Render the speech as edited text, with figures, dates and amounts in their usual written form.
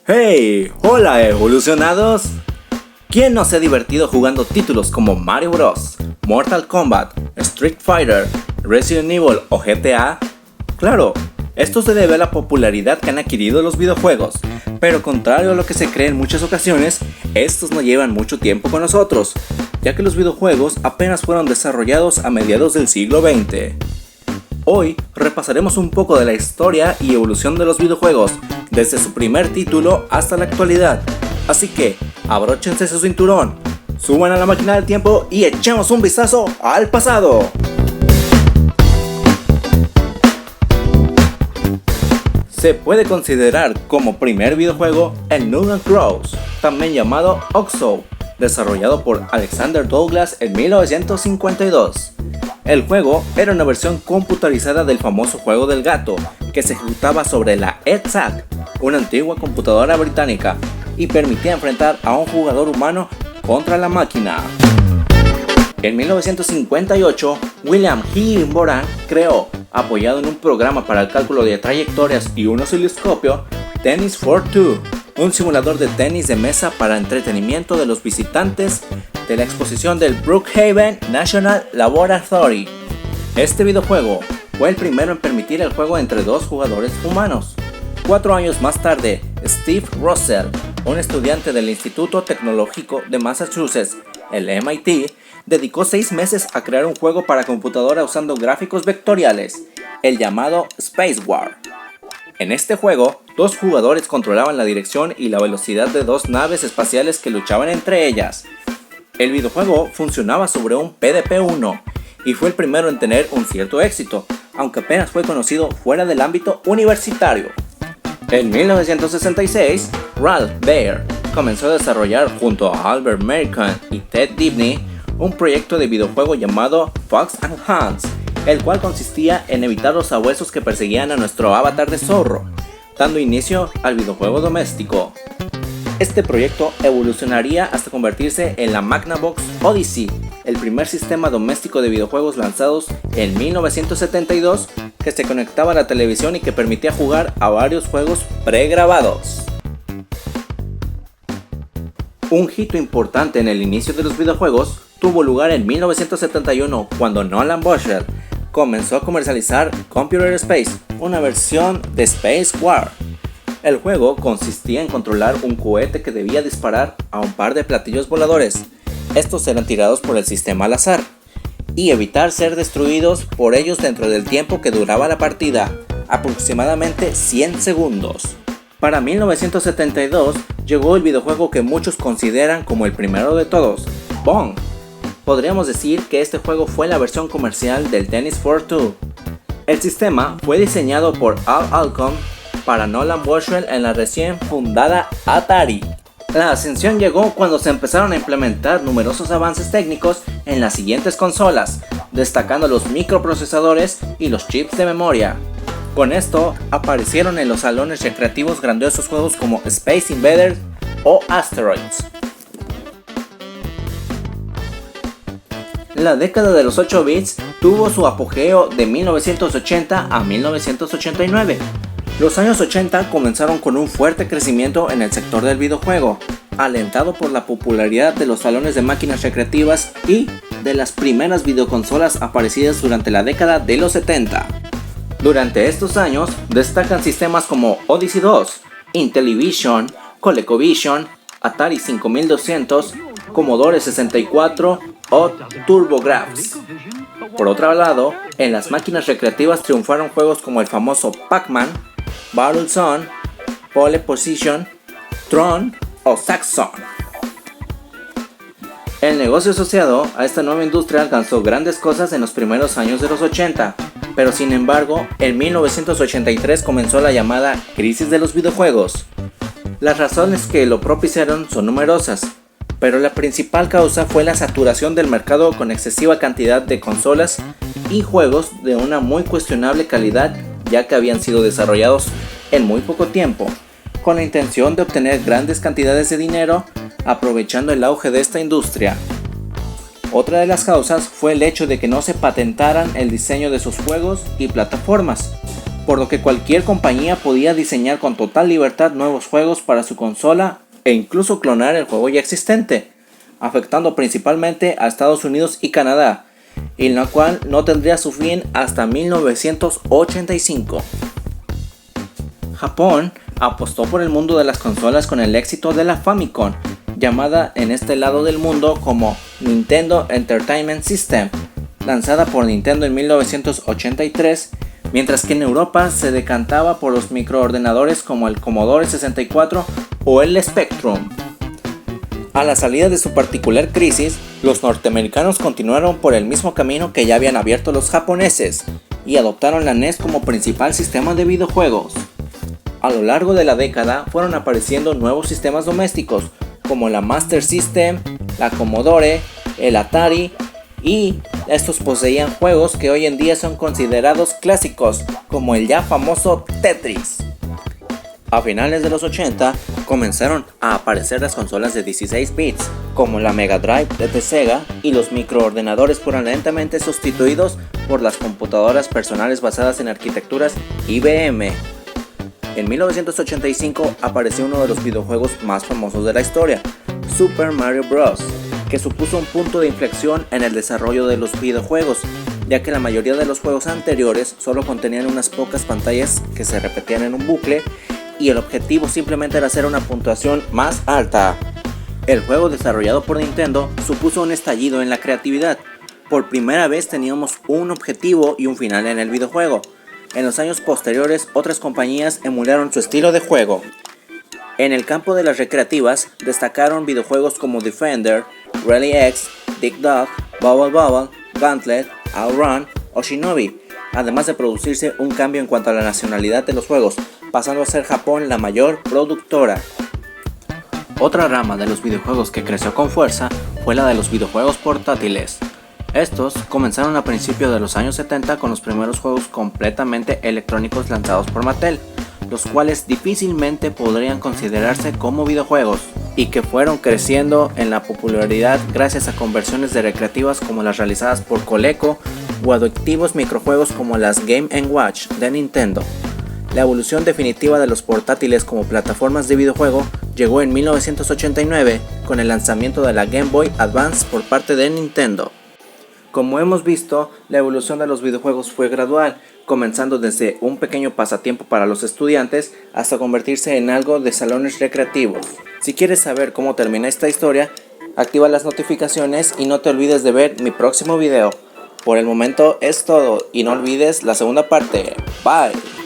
¡Hey! ¡Hola, evolucionados! ¿Quién no se ha divertido jugando títulos como Mario Bros, Mortal Kombat, Street Fighter, Resident Evil o GTA? Claro, esto se debe a la popularidad que han adquirido los videojuegos, pero contrario a lo que se cree en muchas ocasiones, estos no llevan mucho tiempo con nosotros, ya que los videojuegos apenas fueron desarrollados a mediados del siglo XX. Hoy repasaremos un poco de la historia y evolución de los videojuegos, desde su primer título hasta la actualidad. Así que, abróchense su cinturón, suban a la máquina del tiempo y echemos un vistazo al pasado. Se puede considerar como primer videojuego el Null & Cross, también llamado Oxo, desarrollado por Alexander Douglas en 1952. El juego era una versión computarizada del famoso juego del gato, que se ejecutaba sobre la EDSAC, una antigua computadora británica, y permitía enfrentar a un jugador humano contra la máquina. En 1958, William Hill-Moran creó, apoyado en un programa para el cálculo de trayectorias y un osciloscopio, Tennis for Two, un simulador de tenis de mesa para entretenimiento de los visitantes de la exposición del Brookhaven National Laboratory. Este videojuego fue el primero en permitir el juego entre dos jugadores humanos. 4 años más tarde, Steve Russell, un estudiante del Instituto Tecnológico de Massachusetts, el MIT, dedicó 6 meses a crear un juego para computadora usando gráficos vectoriales, el llamado Space War. En este juego, 2 jugadores controlaban la dirección y la velocidad de 2 naves espaciales que luchaban entre ellas. El videojuego funcionaba sobre un PDP-1 y fue el primero en tener un cierto éxito, aunque apenas fue conocido fuera del ámbito universitario. En 1966, Ralph Baer comenzó a desarrollar junto a Albert American y Ted Dibny un proyecto de videojuego llamado Fox and Hans, el cual consistía en evitar los sabuesos que perseguían a nuestro avatar de zorro, dando inicio al videojuego doméstico. Este proyecto evolucionaría hasta convertirse en la Magnavox Odyssey, el primer sistema doméstico de videojuegos lanzados en 1972 que se conectaba a la televisión y que permitía jugar a varios juegos pregrabados. Un hito importante en el inicio de los videojuegos tuvo lugar en 1971 cuando Nolan Bushnell comenzó a comercializar Computer Space, una versión de Space War. El juego consistía en controlar un cohete que debía disparar a un par de platillos voladores. Estos eran tirados por el sistema al azar, y evitar ser destruidos por ellos dentro del tiempo que duraba la partida, aproximadamente 100 segundos. Para 1972 llegó el videojuego que muchos consideran como el primero de todos, Pong. Podríamos decir que este juego fue la versión comercial del Tennis for Two. El sistema fue diseñado por Al Alcon para Nolan Bushnell en la recién fundada Atari. La ascensión llegó cuando se empezaron a implementar numerosos avances técnicos en las siguientes consolas, destacando los microprocesadores y los chips de memoria. Con esto aparecieron en los salones recreativos grandiosos juegos como Space Invaders o Asteroids. La década de los 8 bits tuvo su apogeo de 1980 a 1989. Los años 80 comenzaron con un fuerte crecimiento en el sector del videojuego, alentado por la popularidad de los salones de máquinas recreativas y de las primeras videoconsolas aparecidas durante la década de los 70. Durante estos años destacan sistemas como Odyssey 2, Intellivision, ColecoVision, Atari 5200, Commodore 64 o TurboGrafx. Por otro lado, en las máquinas recreativas triunfaron juegos como el famoso Pac-Man, Battlezone, Pole Position, Tron o Saxon. El negocio asociado a esta nueva industria alcanzó grandes cosas en los primeros años de los 80, pero sin embargo, en 1983 comenzó la llamada crisis de los videojuegos. Las razones que lo propiciaron son numerosas, pero la principal causa fue la saturación del mercado con excesiva cantidad de consolas y juegos de una muy cuestionable calidad, ya que habían sido desarrollados en muy poco tiempo, con la intención de obtener grandes cantidades de dinero, aprovechando el auge de esta industria. Otra de las causas fue el hecho de que no se patentaran el diseño de sus juegos y plataformas. por lo que cualquier compañía podía diseñar con total libertad nuevos juegos para su consola e incluso clonar el juego ya existente, afectando principalmente a Estados Unidos y Canadá, y la cual no tendría su fin hasta 1985. Japón apostó por el mundo de las consolas con el éxito de la Famicom, llamada en este lado del mundo como Nintendo Entertainment System, lanzada por Nintendo en 1983, mientras que en Europa se decantaba por los microordenadores como el Commodore 64 o el Spectrum. A la salida de su particular crisis, los norteamericanos continuaron por el mismo camino que ya habían abierto los japoneses y adoptaron la NES como principal sistema de videojuegos. A lo largo de la década fueron apareciendo nuevos sistemas domésticos como la Master System, la Commodore, el Atari, y estos poseían juegos que hoy en día son considerados clásicos como el ya famoso Tetris. A finales de los 80 comenzaron a aparecer las consolas de 16 bits como la Mega Drive de Sega y los microordenadores fueron lentamente sustituidos por las computadoras personales basadas en arquitecturas IBM. En 1985 apareció uno de los videojuegos más famosos de la historia, Super Mario Bros., que supuso un punto de inflexión en el desarrollo de los videojuegos, ya que la mayoría de los juegos anteriores solo contenían unas pocas pantallas que se repetían en un bucle y el objetivo simplemente era hacer una puntuación más alta. El juego desarrollado por Nintendo supuso un estallido en la creatividad. Por primera vez teníamos un objetivo y un final en el videojuego. En los años posteriores, otras compañías emularon su estilo de juego. En el campo de las recreativas, destacaron videojuegos como Defender, Rally X, Dig Dug, Bubble Bobble, Gauntlet, Outrun o Shinobi, además de producirse un cambio en cuanto a la nacionalidad de los juegos, pasando a ser Japón la mayor productora. Otra rama de los videojuegos que creció con fuerza fue la de los videojuegos portátiles. Estos comenzaron a principios de los años 70 con los primeros juegos completamente electrónicos lanzados por Mattel, los cuales difícilmente podrían considerarse como videojuegos, y que fueron creciendo en la popularidad gracias a conversiones de recreativas como las realizadas por Coleco o adictivos microjuegos como las Game & Watch de Nintendo. La evolución definitiva de los portátiles como plataformas de videojuego llegó en 1989 con el lanzamiento de la Game Boy Advance por parte de Nintendo. Como hemos visto, la evolución de los videojuegos fue gradual, comenzando desde un pequeño pasatiempo para los estudiantes hasta convertirse en algo de salones recreativos. Si quieres saber cómo termina esta historia, activa las notificaciones y no te olvides de ver mi próximo video. Por el momento es todo y no olvides la segunda parte. Bye.